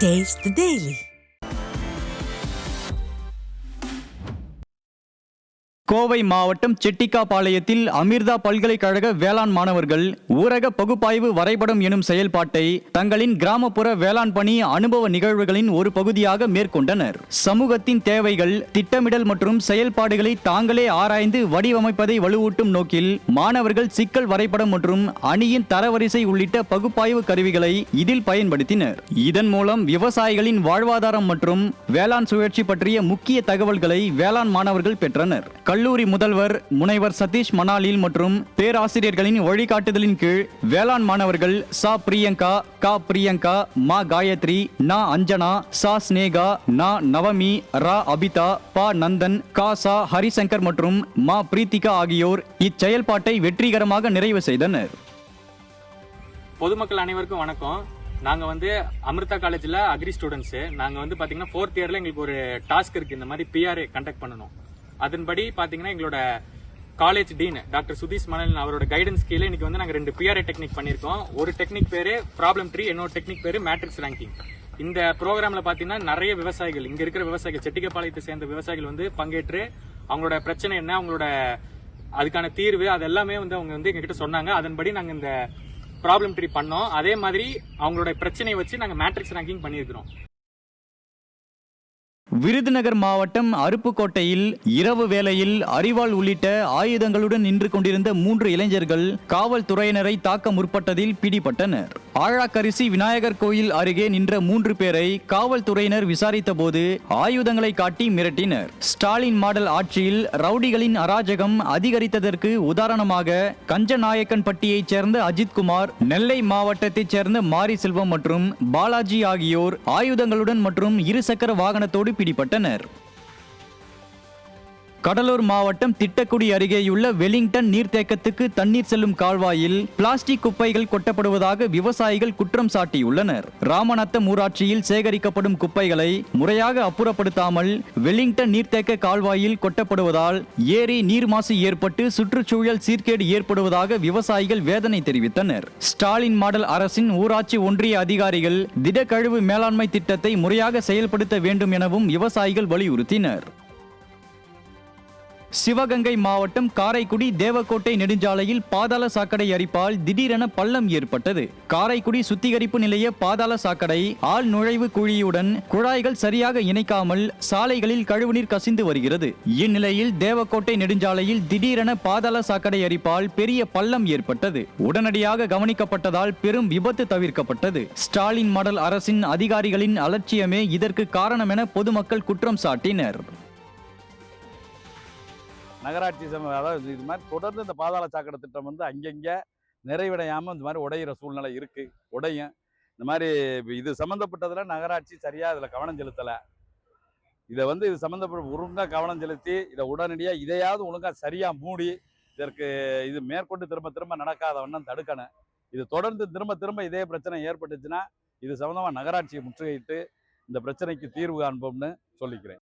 Taste the Daily. Kovai மாவட்டம் செட்டிக்காபாளையத்தில் அமிர்தா பல்கலைக்கழக வேளாண் மாணவர்கள் ஊரக பகுப்பாய்வு வரைபடம் எனும் செயல்பாட்டை தங்களின் கிராமப்புற வேளாண் பணி அனுபவ நிகழ்வுகளின் ஒரு பகுதியாக மேற்கொண்டனர். சமூகத்தின் தேவைகள், திட்டமிடல் மற்றும் செயல்பாடுகளை தாங்களே ஆராய்ந்து வடிவமைப்பதை வலுவூட்டும் நோக்கில் மாணவர்கள் சிக்கல் வரைபடம் மற்றும் அணியின் தரவரிசை உள்ளிட்ட பகுப்பாய்வு கருவிகளை இதில் பயன்படுத்தினர். இதன் மூலம் விவசாயிகளின் வாழ்வாதாரம் மற்றும் வேளாண் சுழற்சி பற்றிய முக்கிய தகவல்களை வேளாண் மாணவர்கள் பெற்றனர். கல்லூரி முதல்வர் முனைவர் சதீஷ் மணாலில் மற்றும் பேராசிரியர்களின் வழிகாட்டுதலின் கீழ் வேளாண் மாணவர்கள் சா பிரியங்கா, கா பிரியங்கா, மா காயத்ரி, நா அஞ்சனா, சா ஸ்னேகா, நா நவமி, ரா அபிதா, பா நந்தன், கா சா ஹரிசங்கர் மற்றும் மா பிரீத்திகா ஆகியோர் இச்செயல்பாட்டை வெற்றிகரமாக நிறைவு செய்தனர். பொதுமக்கள் அனைவருக்கும் வணக்கம். நாங்கள் அமிர்தா காலேஜில் அக்ரி ஸ்டூடெண்ட்ஸு. நாங்கள் பார்த்தீங்கன்னா 4th இயரில் எங்களுக்கு ஒரு டாஸ்க் இருக்குது. இந்த மாதிரி பிஆர்ஏ கண்டக்ட் பண்ணணும். அதன்படி பார்த்தீங்கன்னா எங்களோட காலேஜ் டீன் டாக்டர் சுதீஷ் மணல் அவரோட கைடன்ஸ் கீழே இன்னைக்கு நாங்கள் 2 பிஆர்ஏ டெக்னிக் பண்ணியிருக்கோம். ஒரு டெக்னிக் பேர் ப்ராப்ளம் ட்ரீ, இன்னொரு டெக்னிக் பேர் மேட்ரிக்ஸ் ரேங்கிங். இந்த ப்ரோக்ராமில் பார்த்தீங்கன்னா நிறைய விவசாயிகள், இங்கே இருக்கிற விவசாயிகள், செட்டிக்காபாளையத்தை சேர்ந்த விவசாயிகள் பங்கேற்று அவங்களோட பிரச்சனை என்ன, அவங்களோட அதுக்கான தீர்வு, அது எல்லாமே அவங்க எங்ககிட்ட சொன்னாங்க. அதன்படி நாங்கள் இந்த ப்ராப்ளம் ட்ரீ பண்ணோம். அதே மாதிரி அவங்களோட பிரச்சனையை வச்சு நாங்கள் மேட்ரிக்ஸ் ரேங்கிங் பண்ணியிருக்கிறோம். விருதுநகர் மாவட்டம் அருப்புக்கோட்டையில் இரவு வேளையில் அரிவாள் உள்ளிட்ட ஆயுதங்களுடன் நின்று கொண்டிருந்த 3 இளைஞர்கள் காவல்துறையினரை தாக்க முற்பட்டதில் பிடிபட்டனர். ஆழாக்கரிசி விநாயகர் கோயில் அருகே நின்ற 3 பேரை காவல்துறையினர் விசாரித்த போது ஆயுதங்களை காட்டி மிரட்டினர். ஸ்டாலின் மாடல் ஆட்சியில் ரவுடிகளின் அராஜகம் அதிகரித்ததற்கு உதாரணமாக கஞ்சநாயக்கன்பட்டியைச் சேர்ந்த அஜித்குமார், நெல்லை மாவட்டத்தைச் சேர்ந்த மாரி செல்வம் மற்றும் பாலாஜி ஆகியோர் ஆயுதங்களுடன் மற்றும் இருசக்கர வாகனத்தோடு பிடிபட்டனர். கடலூர் மாவட்டம் திட்டக்குடி அருகேயுள்ள வெலிங்டன் நீர்த்தேக்கத்துக்கு தண்ணீர் செல்லும் கால்வாயில் பிளாஸ்டிக் குப்பைகள் கொட்டப்படுவதாக விவசாயிகள் குற்றம் சாட்டியுள்ளனர். ராமநத்தம் ஊராட்சியில் சேகரிக்கப்படும் குப்பைகளை முறையாக அப்புறப்படுத்தாமல் வெலிங்டன் நீர்த்தேக்க கால்வாயில் கொட்டப்படுவதால் ஏரி நீர் மாசு ஏற்பட்டு சுற்றுச்சூழல் சீர்கேடு ஏற்படுவதாக விவசாயிகள் வேதனை தெரிவித்தனர். ஸ்டாலின் மாடல் அரசின் ஊராட்சி ஒன்றிய அதிகாரிகள் திடக்கழிவு மேலாண்மை திட்டத்தை முறையாக செயல்படுத்த வேண்டும் எனவும் விவசாயிகள் வலியுறுத்தினர். சிவகங்கை மாவட்டம் காரைக்குடி தேவக்கோட்டை நெடுஞ்சாலையில் பாதாள சாக்கடை அரிப்பால் திடீரென பள்ளம் ஏற்பட்டது. காரைக்குடி சுத்திகரிப்பு நிலைய பாதாள சாக்கடை ஆள் நுழைவு குழியுடன் குழாய்கள் சரியாக இணைக்காமல் சாலைகளில் கழிவுநீர் கசிந்து வருகிறது. இந்நிலையில் தேவக்கோட்டை நெடுஞ்சாலையில் திடீரென பாதாள சாக்கடை அரிப்பால் பெரிய பள்ளம் ஏற்பட்டது. உடனடியாக கவனிக்கப்பட்டதால் பெரும் விபத்து தவிர்க்கப்பட்டது. ஸ்டாலின் மாடல் அரசின் அதிகாரிகளின் அலட்சியமே இதற்கு காரணம் என பொதுமக்கள் குற்றம் சாட்டினர். நகராட்சி அதாவது இது மாதிரி தொடர்ந்து இந்த பாதாள சாக்கடை திட்டம் அங்கங்கே நிறைவடையாமல் இந்த மாதிரி உடையிற சூழ்நிலை இருக்குது. உடையும் இந்த மாதிரி இது சம்மந்தப்பட்டதில் நகராட்சி சரியாக இதில் கவனம் செலுத்தலை. இதை இது சம்மந்தப்பட்ட ஒழுங்காக கவனம் செலுத்தி இதை உடனடியாக இதையாவது ஒழுங்காக சரியாக மூடி இதற்கு இது மேற்கொண்டு திரும்ப திரும்ப நடக்காத வண்ணம் தடுக்கணும். இது தொடர்ந்து திரும்ப திரும்ப இதே பிரச்சனை ஏற்பட்டுச்சுன்னா இது சம்மந்தமாக நகராட்சியை முற்றுகையிட்டு இந்த பிரச்சனைக்கு தீர்வு காண்போம்னு சொல்லிக்கிறேன்.